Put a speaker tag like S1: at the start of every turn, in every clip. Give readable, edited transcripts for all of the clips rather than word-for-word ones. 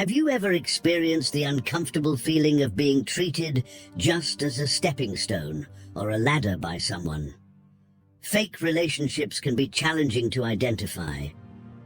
S1: Have you ever experienced the uncomfortable feeling of being treated just as a stepping stone or a ladder by someone? Fake relationships can be challenging to identify,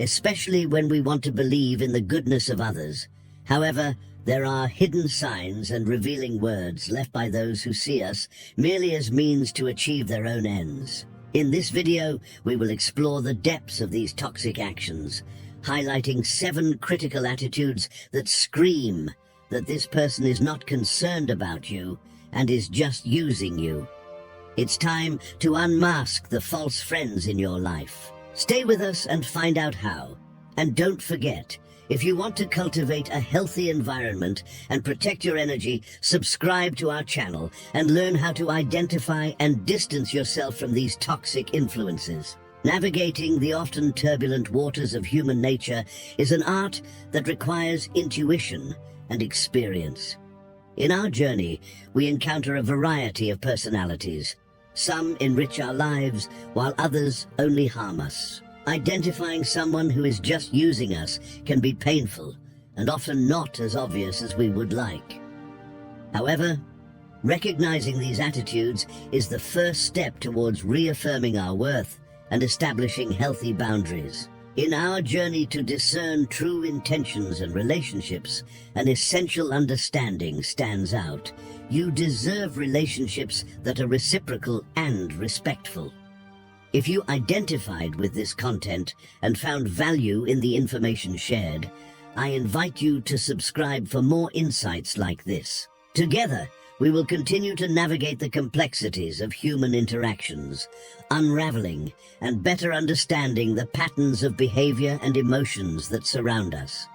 S1: especially when we want to believe in the goodness of others. However, there are hidden signs and revealing words left by those who see us merely as means to achieve their own ends. In this video, we will explore the depths of these toxic actions, highlighting 7 critical attitudes that scream that this person is not concerned about you and is just using you. It's time to unmask the false friends in your life. Stay with us and find out how. And don't forget, if you want to cultivate a healthy environment and protect your energy, subscribe to our channel and learn how to identify and distance yourself from these toxic influences. Navigating the often turbulent waters of human nature is an art that requires intuition and experience. In our journey, we encounter a variety of personalities. Some enrich our lives, while others only harm us. Identifying someone who is just using us can be painful and often not as obvious as we would like. However, recognizing these attitudes is the first step towards reaffirming our worth and establishing healthy boundaries. In our journey to discern true intentions and relationships, an essential understanding stands out. You deserve relationships that are reciprocal and respectful. If you identified with this content and found value in the information shared, I invite you to subscribe for more insights like this. Together, we will continue to navigate the complexities of human interactions, unraveling and better understanding the patterns of behavior and emotions that surround us.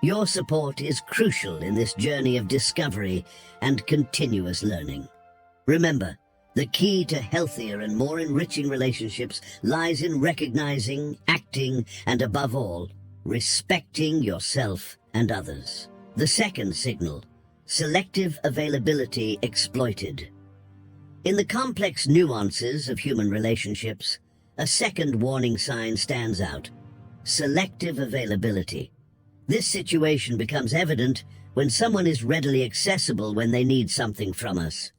S1: Your support is crucial in this journey of discovery and continuous learning. Remember, the key to healthier and more enriching relationships lies in recognizing, acting, and above all, respecting yourself and others. The second signal: selective availability exploited. In the complex nuances of human relationships, a second warning sign stands out: selective availability. This situation becomes evident when someone is readily accessible when they need something from us,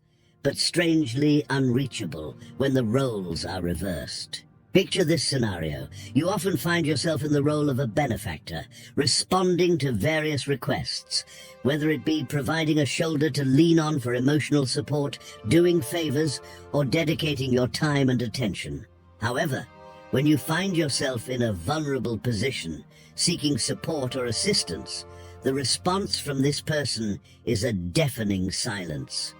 S1: but strangely unreachable when the roles are reversed. Picture this scenario. You often find yourself in the role of a benefactor, responding to various requests, whether it be providing a shoulder to lean on for emotional support, doing favors, or dedicating your time and attention. However, when you find yourself in a vulnerable position, seeking support or assistance, the response from this person is a deafening silence.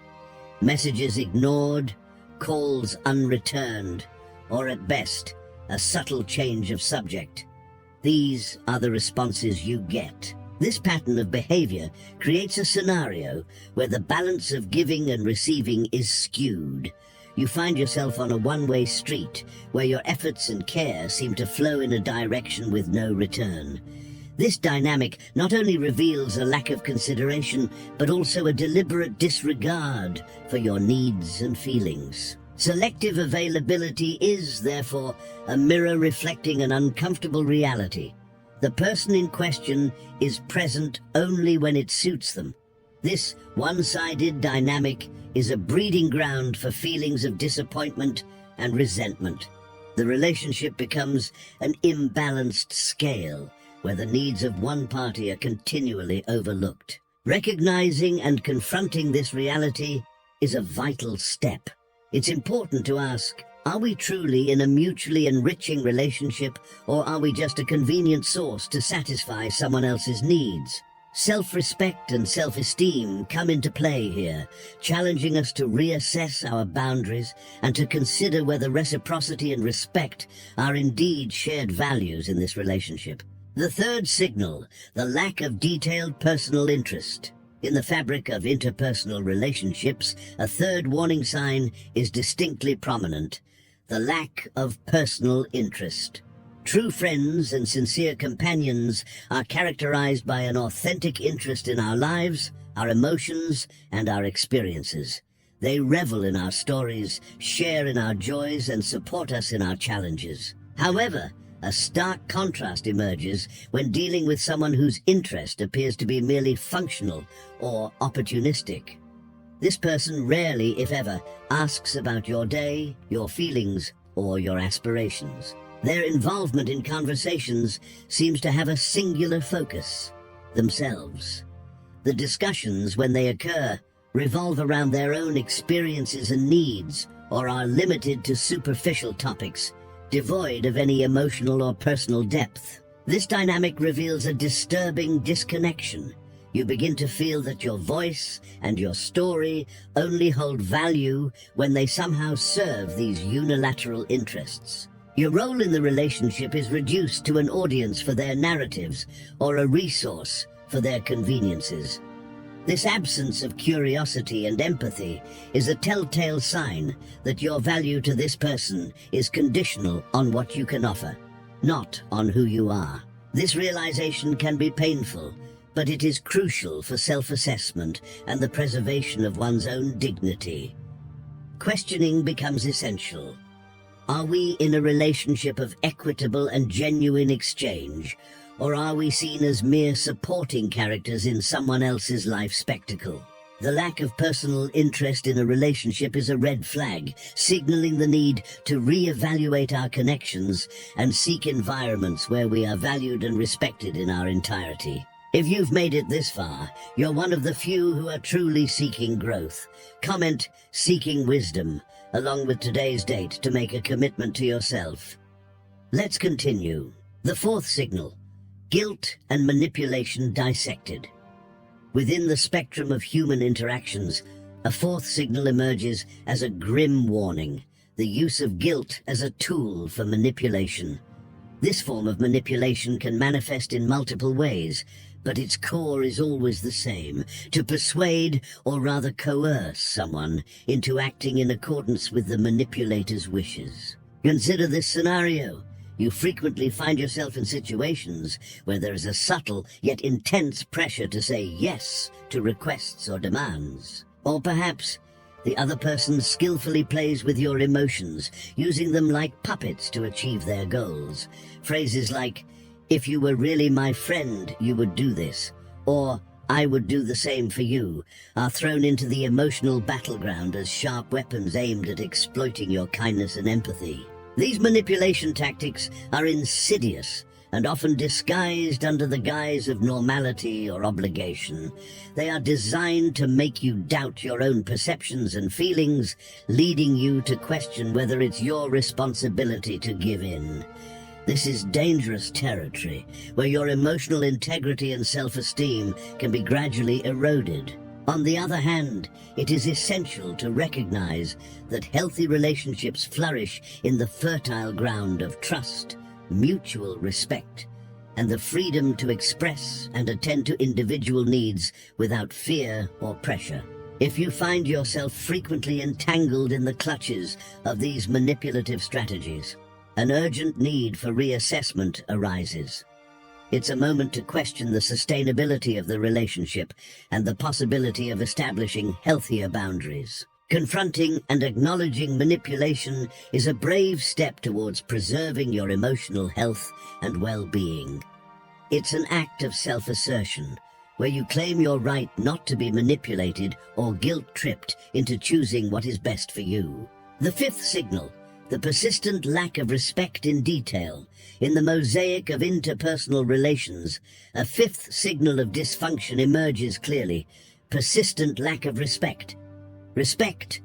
S1: Messages ignored, calls unreturned, or at best, a subtle change of subject. These are the responses you get. This pattern of behavior creates a scenario where the balance of giving and receiving is skewed. You find yourself on a one-way street where your efforts and care seem to flow in a direction with no return. This dynamic not only reveals a lack of consideration, but also a deliberate disregard for your needs and feelings. Selective availability is, therefore, a mirror reflecting an uncomfortable reality. The person in question is present only when it suits them. This one-sided dynamic is a breeding ground for feelings of disappointment and resentment. The relationship becomes an imbalanced scale, where the needs of one party are continually overlooked. Recognizing and confronting this reality is a vital step. It's important to ask, are we truly in a mutually enriching relationship, or are we just a convenient source to satisfy someone else's needs? Self-respect and self-esteem come into play here, challenging us to reassess our boundaries and to consider whether reciprocity and respect are indeed shared values in this relationship. The third signal: the lack of detailed personal interest. In the fabric of interpersonal relationships, a third warning sign is distinctly prominent: the lack of personal interest. True friends and sincere companions are characterized by an authentic interest in our lives, our emotions, and our experiences. They revel in our stories, share in our joys, and support us in our challenges. However, A stark contrast emerges when dealing with someone whose interest appears to be merely functional or opportunistic. This person rarely, if ever, asks about your day, your feelings, or your aspirations. Their involvement in conversations seems to have a singular focus: themselves. The discussions, when they occur, revolve around their own experiences and needs, or are limited to superficial topics, devoid of any emotional or personal depth. This dynamic reveals a disturbing disconnection. You begin to feel that your voice and your story only hold value when they somehow serve these unilateral interests. Your role in the relationship is reduced to an audience for their narratives or a resource for their conveniences. This absence of curiosity and empathy is a telltale sign that your value to this person is conditional on what you can offer, not on who you are. This realization can be painful, but it is crucial for self-assessment and the preservation of one's own dignity. Questioning becomes essential. Are we in a relationship of equitable and genuine exchange, or are we seen as mere supporting characters in someone else's life spectacle? The lack of personal interest in a relationship is a red flag, signaling the need to re-evaluate our connections and seek environments where we are valued and respected in our entirety. If you've made it this far, you're one of the few who are truly seeking growth. Comment "seeking wisdom" along with today's date to make a commitment to yourself. Let's continue. The fourth signal: guilt and manipulation dissected. Within the spectrum of human interactions, a fourth signal emerges as a grim warning: the use of guilt as a tool for manipulation. This form of manipulation can manifest in multiple ways, but its core is always the same: to persuade, or rather coerce, someone into acting in accordance with the manipulator's wishes. Consider this scenario. You frequently find yourself in situations where there is a subtle yet intense pressure to say yes to requests or demands. Or perhaps the other person skillfully plays with your emotions, using them like puppets to achieve their goals. Phrases like, "If you were really my friend, you would do this," or "I would do the same for you," are thrown into the emotional battleground as sharp weapons aimed at exploiting your kindness and empathy. These manipulation tactics are insidious and often disguised under the guise of normality or obligation. They are designed to make you doubt your own perceptions and feelings, leading you to question whether it's your responsibility to give in. This is dangerous territory, where your emotional integrity and self-esteem can be gradually eroded. On the other hand, it is essential to recognize that healthy relationships flourish in the fertile ground of trust, mutual respect, and the freedom to express and attend to individual needs without fear or pressure. If you find yourself frequently entangled in the clutches of these manipulative strategies, an urgent need for reassessment arises. It's a moment to question the sustainability of the relationship and the possibility of establishing healthier boundaries. Confronting and acknowledging manipulation is a brave step towards preserving your emotional health and well-being. It's an act of self-assertion, where you claim your right not to be manipulated or guilt-tripped into choosing what is best for you. The fifth signal: the persistent lack of respect in detail. In the mosaic of interpersonal relations, a fifth signal of dysfunction emerges clearly: persistent lack of respect. Respect,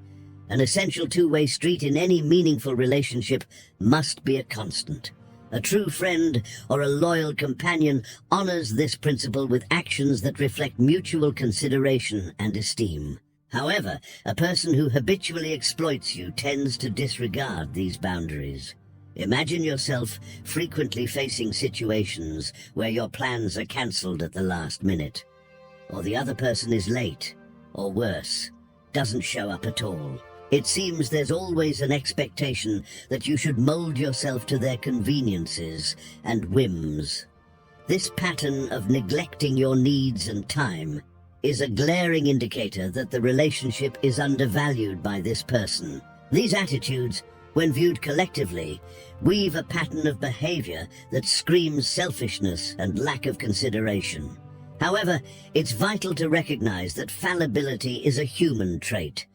S1: an essential two-way street in any meaningful relationship, must be a constant. A true friend or a loyal companion honors this principle with actions that reflect mutual consideration and esteem. However, a person who habitually exploits you tends to disregard these boundaries. Imagine yourself frequently facing situations where your plans are cancelled at the last minute, or the other person is late, or worse, doesn't show up at all. It seems there's always an expectation that you should mold yourself to their conveniences and whims. This pattern of neglecting your needs and time is a glaring indicator that the relationship is undervalued by this person. These attitudes, when viewed collectively, weave a pattern of behavior that screams selfishness and lack of consideration. However, it's vital to recognize that fallibility is a human trait.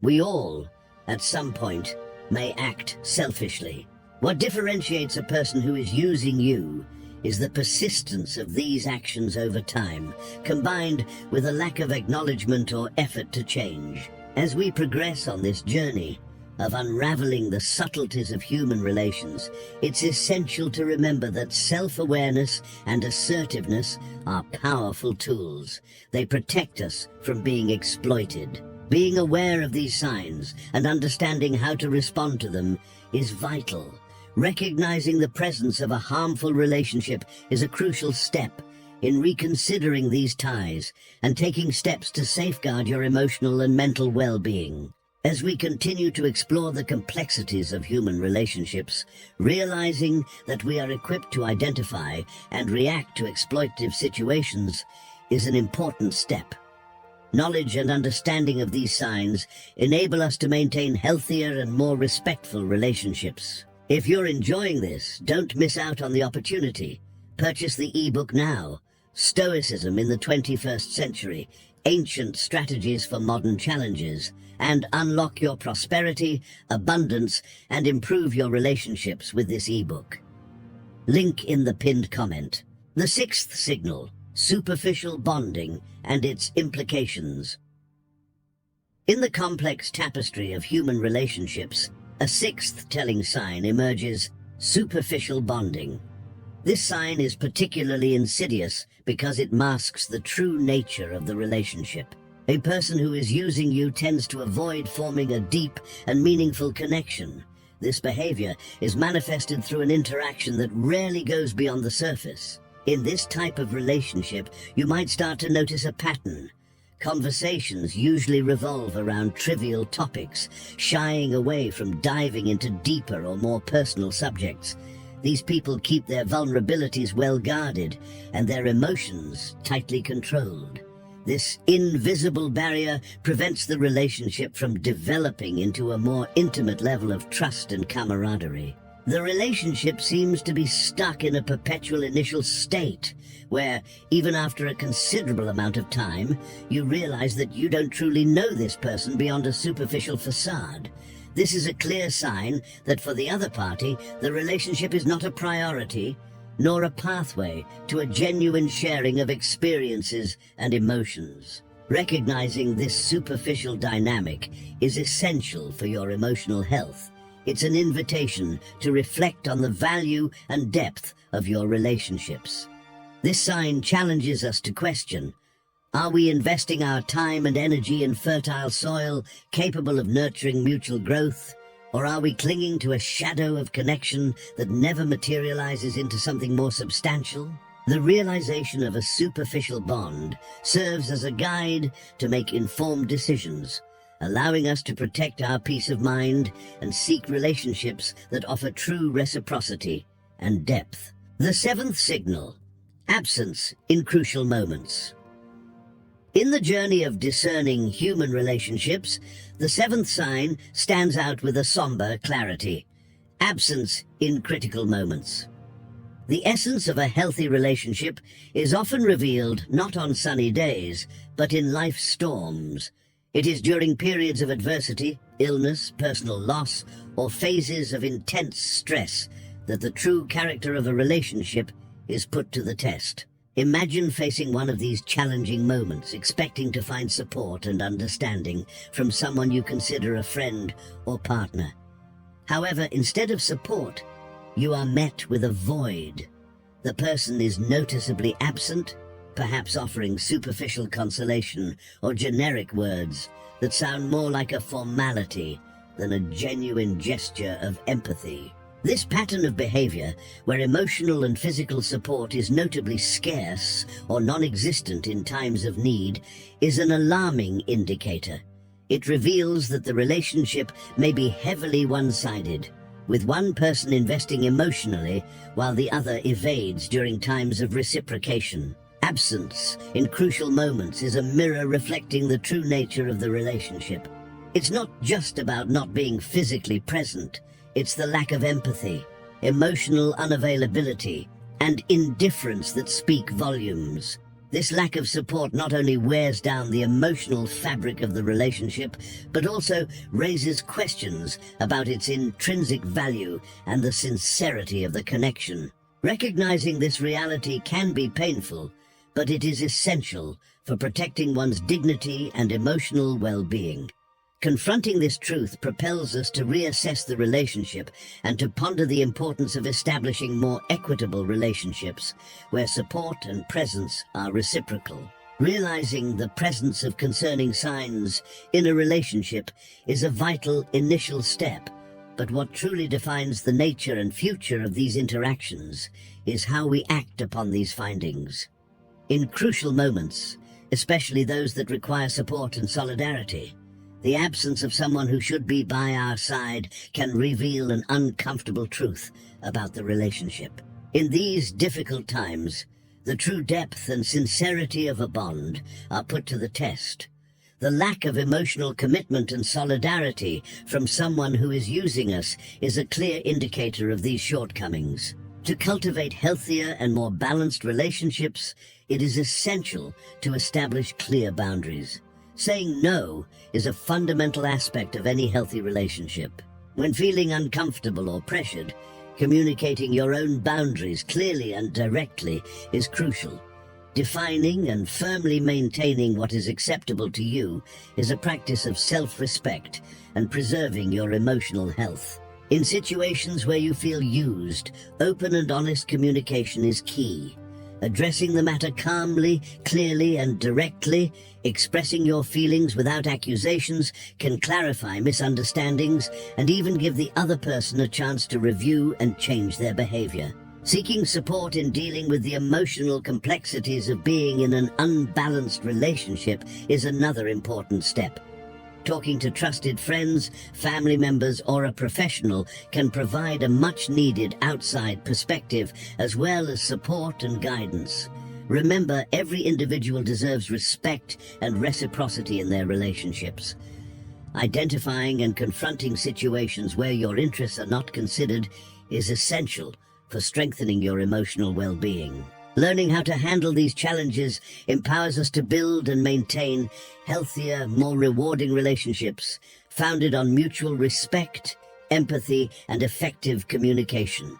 S1: We all, at some point, may act selfishly. What differentiates a person who is using you is the persistence of these actions over time, combined with a lack of acknowledgement or effort to change. As we progress on this journey of unraveling the subtleties of human relations, it's essential to remember that self-awareness and assertiveness are powerful tools. They protect us from being exploited. Being aware of these signs and understanding how to respond to them is vital. Recognizing the presence of a harmful relationship is a crucial step in reconsidering these ties and taking steps to safeguard your emotional and mental well-being. As we continue to explore the complexities of human relationships, realizing that we are equipped to identify and react to exploitative situations is an important step. Knowledge and understanding of these signs enable us to maintain healthier and more respectful relationships. If you're enjoying this, don't miss out on the opportunity. Purchase the ebook now, Stoicism in the 21st Century, Ancient Strategies for Modern Challenges, and unlock your prosperity, abundance, and improve your relationships with this ebook. Link in the pinned comment. The sixth signal, superficial bonding and its implications. In the complex tapestry of human relationships, a sixth telling sign emerges: superficial bonding. This sign is particularly insidious because it masks the true nature of the relationship. A person who is using you tends to avoid forming a deep and meaningful connection. This behavior is manifested through an interaction that rarely goes beyond the surface. In this type of relationship, you might start to notice a pattern. Conversations usually revolve around trivial topics, shying away from diving into deeper or more personal subjects. These people keep their vulnerabilities well guarded and their emotions tightly controlled. This invisible barrier prevents the relationship from developing into a more intimate level of trust and camaraderie. The relationship seems to be stuck in a perpetual initial state, where, even after a considerable amount of time, you realize that you don't truly know this person beyond a superficial facade. This is a clear sign that for the other party, the relationship is not a priority, nor a pathway to a genuine sharing of experiences and emotions. Recognizing this superficial dynamic is essential for your emotional health. It's an invitation to reflect on the value and depth of your relationships. This sign challenges us to question: are we investing our time and energy in fertile soil capable of nurturing mutual growth? Or are we clinging to a shadow of connection that never materializes into something more substantial? The realization of a superficial bond serves as a guide to make informed decisions, allowing us to protect our peace of mind and seek relationships that offer true reciprocity and depth. The seventh signal, absence in crucial moments. In the journey of discerning human relationships, the seventh sign stands out with a somber clarity: absence in critical moments. The essence of a healthy relationship is often revealed not on sunny days, but in life's storms. It is during periods of adversity, illness, personal loss, or phases of intense stress that the true character of a relationship is put to the test. Imagine facing one of these challenging moments, expecting to find support and understanding from someone you consider a friend or partner. However, instead of support, you are met with a void. The person is noticeably absent, perhaps offering superficial consolation or generic words that sound more like a formality than a genuine gesture of empathy. This pattern of behavior, where emotional and physical support is notably scarce or non-existent in times of need, is an alarming indicator. It reveals that the relationship may be heavily one-sided, with one person investing emotionally while the other evades during times of reciprocation. Absence in crucial moments is a mirror reflecting the true nature of the relationship. It's not just about not being physically present. It's the lack of empathy, emotional unavailability, and indifference that speak volumes. This lack of support not only wears down the emotional fabric of the relationship, but also raises questions about its intrinsic value and the sincerity of the connection. Recognizing this reality can be painful, but it is essential for protecting one's dignity and emotional well-being. Confronting this truth propels us to reassess the relationship and to ponder the importance of establishing more equitable relationships where support and presence are reciprocal. Realizing the presence of concerning signs in a relationship is a vital initial step, but what truly defines the nature and future of these interactions is how we act upon these findings. In crucial moments, especially those that require support and solidarity, the absence of someone who should be by our side can reveal an uncomfortable truth about the relationship. In these difficult times, the true depth and sincerity of a bond are put to the test. The lack of emotional commitment and solidarity from someone who is using us is a clear indicator of these shortcomings. To cultivate healthier and more balanced relationships, it is essential to establish clear boundaries. Saying no is a fundamental aspect of any healthy relationship. When feeling uncomfortable or pressured, communicating your own boundaries clearly and directly is crucial. Defining and firmly maintaining what is acceptable to you is a practice of self-respect and preserving your emotional health. In situations where you feel used, open and honest communication is key. Addressing the matter calmly, clearly, and directly, expressing your feelings without accusations can clarify misunderstandings and even give the other person a chance to review and change their behavior. Seeking support in dealing with the emotional complexities of being in an unbalanced relationship is another important step. Talking to trusted friends, family members, or a professional can provide a much-needed outside perspective as well as support and guidance. Remember, every individual deserves respect and reciprocity in their relationships. Identifying and confronting situations where your interests are not considered is essential for strengthening your emotional well-being. Learning how to handle these challenges empowers us to build and maintain healthier, more rewarding relationships founded on mutual respect, empathy, and effective communication.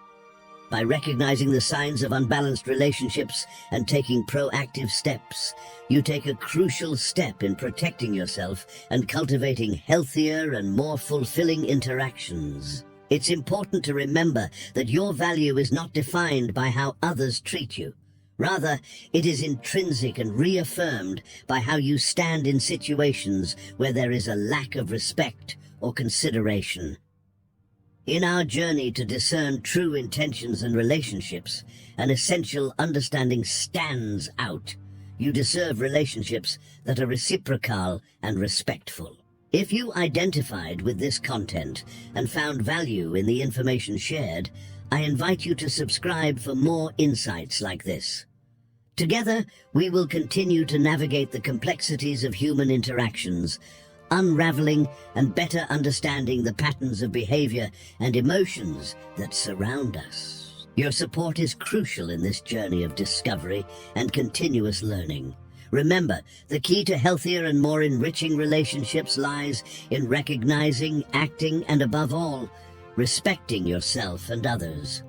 S1: By recognizing the signs of unbalanced relationships and taking proactive steps, you take a crucial step in protecting yourself and cultivating healthier and more fulfilling interactions. It's important to remember that your value is not defined by how others treat you. Rather, it is intrinsic and reaffirmed by how you stand in situations where there is a lack of respect or consideration. In our journey to discern true intentions and relationships, an essential understanding stands out. You deserve relationships that are reciprocal and respectful. If you identified with this content and found value in the information shared, I invite you to subscribe for more insights like this. Together, we will continue to navigate the complexities of human interactions, unraveling and better understanding the patterns of behavior and emotions that surround us. Your support is crucial in this journey of discovery and continuous learning. Remember, the key to healthier and more enriching relationships lies in recognizing, acting, and above all, respecting yourself and others.